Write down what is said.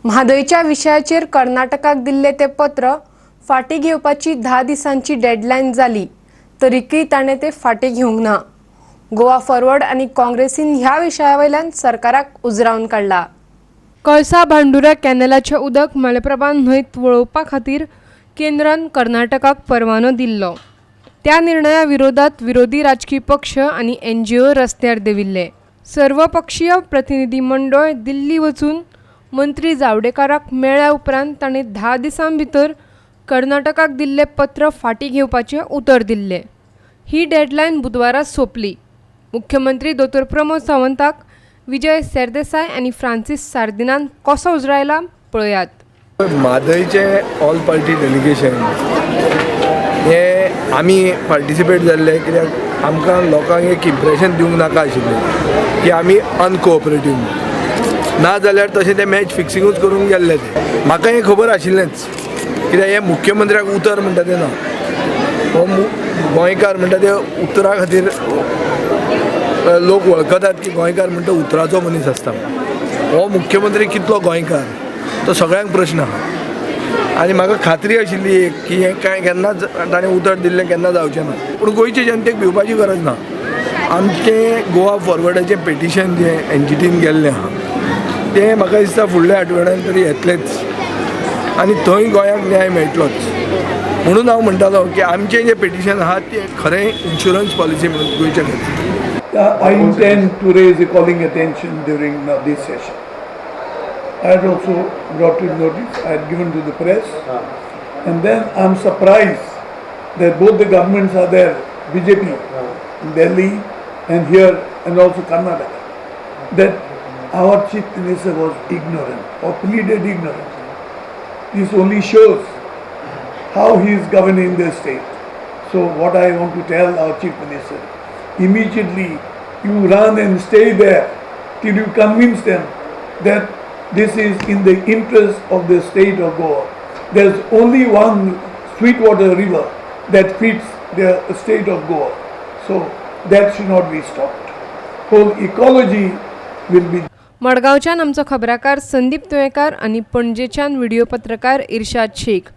म्हादयच्या विशयाचेर कर्नाटकाक दिल्ले ते पत्र फाटी घेवपाची 10 दिसांची डेडलायन जाली तरीकय ताणे ते फाटी घेवंक ना। गोवा फॉरवर्ड आनी काँग्रेसीन ह्या विशयावयल्यान सरकाराक उजरावन काडला। कळसा भांडुरा कॅनलाचे उदक मलप्रभान न्हंयत वळोवपा खातीर केंद्रान कर्नाटकाक परवानो दिल्लो। त्या निर्णया विरोधात विरोधी राजकीय पक्ष आनी NGO रस्त्यार देविल्ले। सर्वपक्षीय प्रतिनिधी मंडळ दिल्ली वचून मंत्री जावडेकराक मेळ्ळ्या उपरांत ताणें 10 दिसां भितर कर्नाटकाक दिल्ले पत्र फाटी घेवपाचें उतर दिल्लें। ही डेडलायन बुधवारा सोंपली। मुख्यमंत्री दोतोर प्रमोद सावंताक विजय सरदेसाय आनी फ्रांसीस सार्दिनान कसो उजरायला पळयात। म्हादयचे ऑल पार्टी डेलिगेशन हे आमी पार्टिसिपेट जाल्ले कित्याक आमकां लोकांक एक इम्प्रेशन दिवंक नाका आशिल्लें की आमी अनकोऑपरेटीव ना जाल्यार तशें ते मॅच फिक्सिंगूच करूंक गेल्ले ते। म्हाका हें खबर आशिल्लेंच कित्याक हे मुख्यमंत्र्याक उतर म्हणटा ते ना, हो गोंयकार म्हणटा ते उतरा खातीर लोक वळखतात की गोंयकार म्हणटा उतराचो मनीस आसता। हो मुख्यमंत्री कितलो गोंयकार तो सगळ्यांक प्रश्न आहा आनी म्हाका खात्री आशिल्ली की हें कांय केन्नाच ताणें उतर दिल्लें केन्ना जावचें ना। पूण गोंयचे जनतेक भिवपाची गरज ना। आमचें गोवा फॉरवर्डाचें पेटिशन जें एनजीटीन गेल्लें आहा तें म्हाका दिसता फुडल्या आठवड्यान तरी येतलेंच आनी थंय गोंयाक न्याय मेळटलोच। म्हणून हांव म्हणटालो की आमचें जें पेटिशन आहा तें खरें इन्शुरन्स पॉलिसी म्हणून गोंयच्या खातीर। I intend to raise a calling attention during this session. I had also brought to notice, I had given to the press, and then I am surprised that both the governments are there, BJP in Delhi and here and also Karnataka, that our Chief Minister was ignorant or pleaded ignorant. This only shows how he is governing the state. So what I want to tell our Chief Minister, immediately you run and stay there till you convince them that this is in the interest of the state of Goa. There's only one Sweetwater river that feeds the state of Goa. So that should not be stopped. Whole ecology will be. मडगांवच्यान आमचो खबराकार संदीप तुयेकार आनी पणजेच्यान video पत्रकार इर्शाद शेख